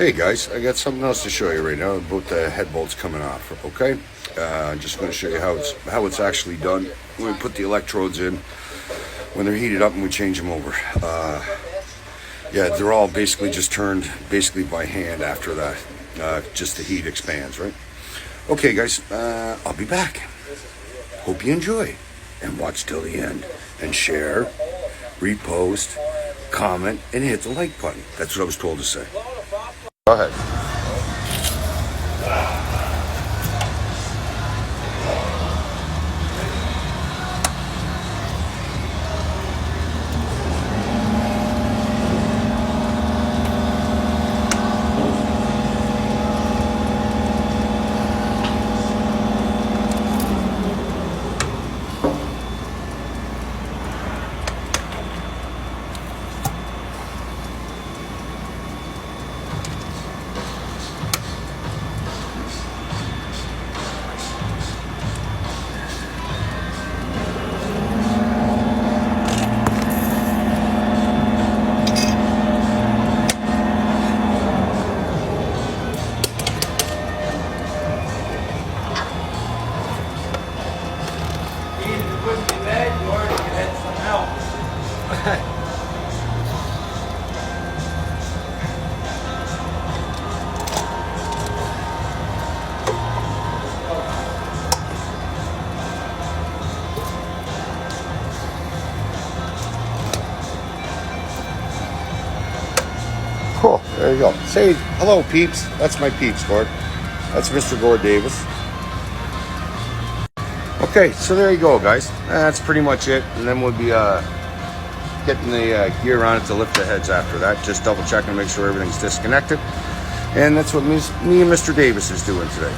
Hey guys, I got something else to show you right now about the head bolts coming off. Okay, I'm just going to show you how it's actually done. When we put the electrodes in, when they're heated up, and we change them over. Yeah, they're all basically just turned basically by hand after that. Just the heat expands, right? Okay, guys, I'll be back. Hope you enjoy and watch till the end and share, repost, comment, and hit the like button. That's what I was told to say. Go ahead. Wouldn't be bad, or you could have something else. Cool. There you go. Say hello, peeps. That's my peeps, Gord. That's Mr. Gord Davis. Okay, so there you go, guys. That's pretty much it. And then we'll be getting the gear on it to lift the heads after that. Just double check and make sure everything's disconnected. And that's what me and Mr. Davis is doing today.